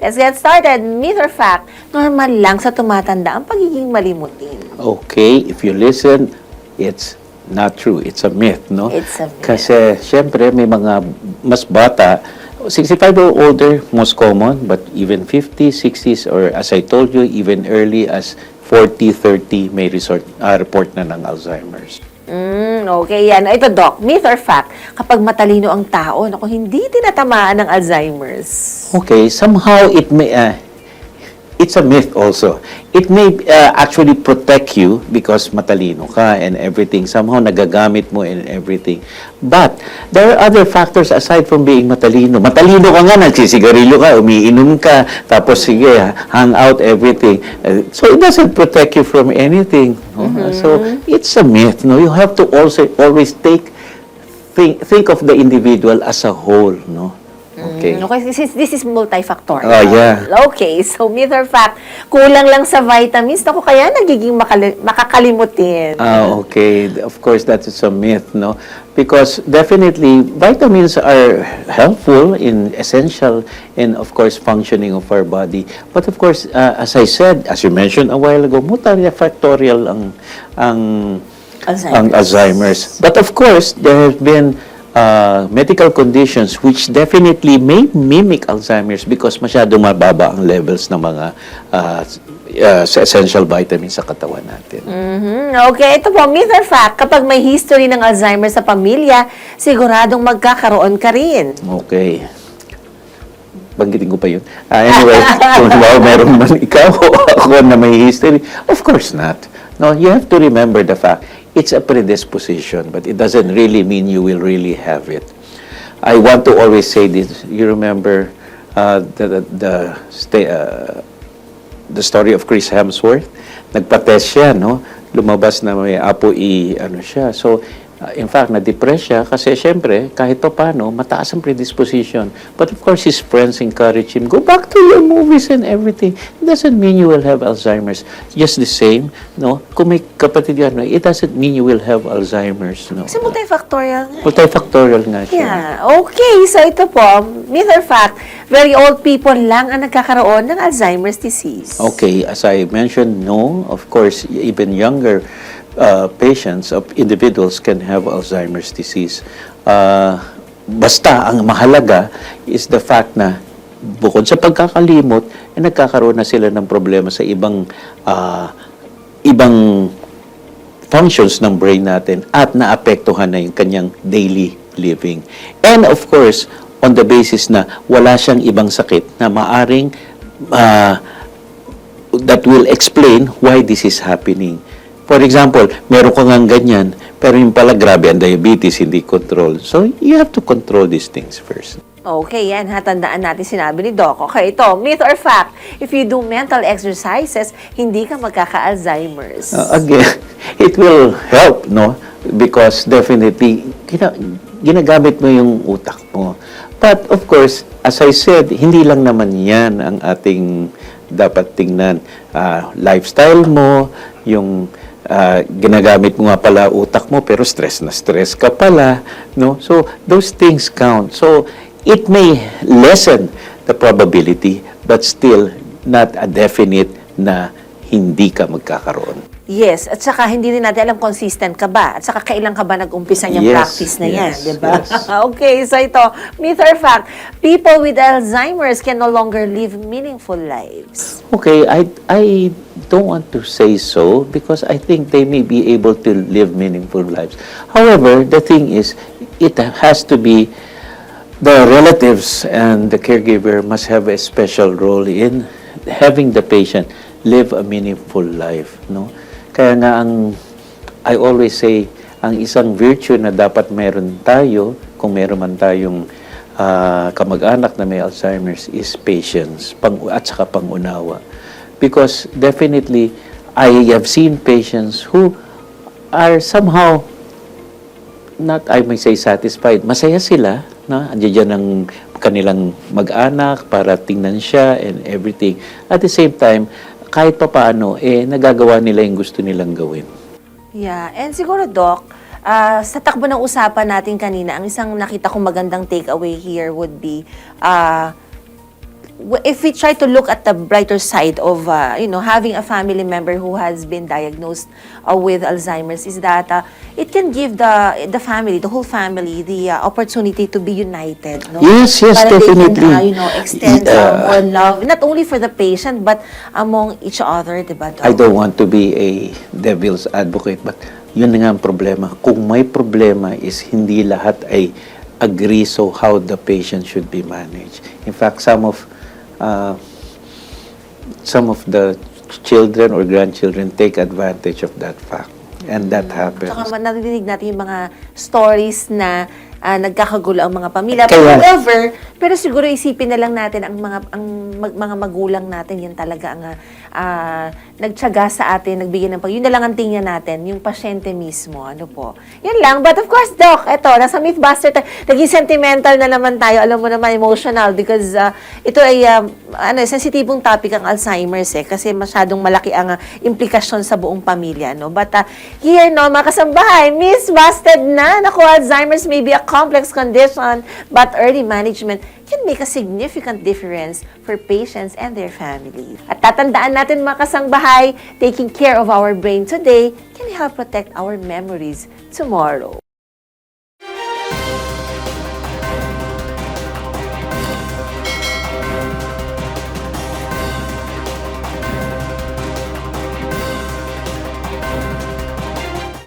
Let's get started. Myth or fact, normal lang sa tumatanda ang pagiging malimutin. Okay, if you listen, it's not true. It's a myth, no? It's a myth. Kasi, syempre, may mga mas bata, 65 or older, most common, but even 50s, 60s, or as I told you, even early as 40, 30, may report na ng Alzheimer's. Okay, yan. Ito, Doc, myth or fact, kapag matalino ang tao, naku, hindi tinatamaan ng Alzheimer's. Okay, somehow it may, it's a myth also. It may actually protect you because matalino ka and everything. Somehow nagagamit mo and everything. But there are other factors aside from being matalino. Matalino ka nga, nagsisigarilyo ka, umiinom ka, tapos sige, hang out, everything. So it doesn't protect you from anything. No? So it's a myth. No? You have to also always think of the individual as a whole. No? Okay. Okay, this is multifactorial. Oh, yeah. Okay, so myth or fact, kulang lang sa vitamins, naku, kaya nagiging makakalimutin. Okay. Of course, that is a myth, no? Because definitely, vitamins are helpful in essential and, of course, functioning of our body. But, of course, as I said, as you mentioned a while ago, multifactorial ang Alzheimer's. But, of course, there have been medical conditions which definitely may mimic Alzheimer's because masyadong mababa ang levels ng mga essential vitamins sa katawan natin. Okay, ito po, myth or fact, kapag may history ng Alzheimer's sa pamilya, siguradong magkakaroon ka rin. Okay. Banggitin ko pa yun. Anyway, kung meron man ikaw o ako na may history, of course not. No, you have to remember the fact, it's a predisposition, but it doesn't really mean you will really have it. I want to always say this. You remember the story of Chris Hemsworth? Nagpa-test siya, no? Lumabas na may ano siya. So, in fact, na-depress siya kasi syempre, kahit pa paano, mataas ang predisposition. But of course, his friends encourage him, go back to your movies and everything. It doesn't mean you will have Alzheimer's. Just the same, no? Kung may kapatid yan, no? It doesn't mean you will have Alzheimer's, no? Kasi multifactorial nga. Multifactorial nga siya. Yeah, okay. So ito po, myth or fact, very old people lang ang nagkakaroon ng Alzheimer's disease. Okay, as I mentioned, no. Of course, even younger patients of individuals can have Alzheimer's disease. Basta ang mahalaga is the fact na bukod sa pagkakalimot, nagkakaroon na sila ng problema sa ibang functions ng brain natin at naapektuhan na yung kanyang daily living. And of course, on the basis na wala siyang ibang sakit na maaring that will explain why this is happening. For example, meron ka ngang ganyan, pero yung pala grabe ang diabetes, hindi control. So, you have to control these things first. Okay, yan. Tandaan natin sinabi ni Doc. Okay, ito, myth or fact, if you do mental exercises, hindi ka magkaka-Alzheimer's. Again, it will help, no? Because definitely, ginagamit mo yung utak mo. But of course, as I said, hindi lang naman yan ang ating dapat tingnan. Lifestyle mo, yung ginagamit mo nga pala utak mo pero stress na stress ka pala, no? So those things count. So it may lessen the probability but still not a definite na hindi ka magkakaroon. Yes, at saka hindi rin natin alam consistent ka ba? At saka kailan ka ba nag-umpisa niyang practice na yan, di ba? Yes. Okay, so ito, myth or fact, people with Alzheimer's can no longer live meaningful lives. Okay, I don't want to say so because I think they may be able to live meaningful lives. However, the thing is, it has to be the relatives and the caregiver must have a special role in having the patient live a meaningful life, no? Kaya nga I always say, ang isang virtue na dapat meron tayo, kung meron man tayong kamag-anak na may Alzheimer's, is patience at saka pangunawa. Because definitely, I have seen patients who are somehow not, I may say, satisfied. Masaya sila, na andiyan dyan ang kanilang mag-anak para tingnan siya and everything. At the same time, kahit pa paano, nagagawa nila yung gusto nilang gawin. Yeah, and siguro, Doc, sa takbo ng usapan natin kanina, ang isang nakita kong magandang takeaway here would be, if we try to look at the brighter side of, having a family member who has been diagnosed with Alzheimer's, is that it can give the family, the whole family, the opportunity to be united. No? Yes, Para definitely. they can, extend more love, not only for the patient, but among each other, diba, Doc? I don't want to be a devil's advocate, but yun na nga ang problema. Kung may problema is hindi lahat ay agree so how the patient should be managed. In fact, some of the children or grandchildren take advantage of that fact. And that happens. Tsaka narinig natin yung mga stories na nagkakagulo ang mga pamilya. Kaya- However, pero siguro isipin na lang natin ang mga magulang natin, yan talaga ang nagtiyaga sa atin, nagbigay ng yun na lang ang tingnan natin, yung pasyente mismo. Ano po? Yan lang. But of course, Doc, eto, nasa Mythbuster, naging sentimental na naman tayo. Alam mo naman, emotional because ito ay sensitibong topic ang Alzheimer's kasi masyadong malaki ang implikasyon sa buong pamilya. No? But here, no, mga kasambahay, Mythbusted na. Naku, Alzheimer's may be a complex condition, but early management can make a significant difference for patients and their families. At tatandaan natin mga kasangbahay, taking care of our brain today can help protect our memories tomorrow.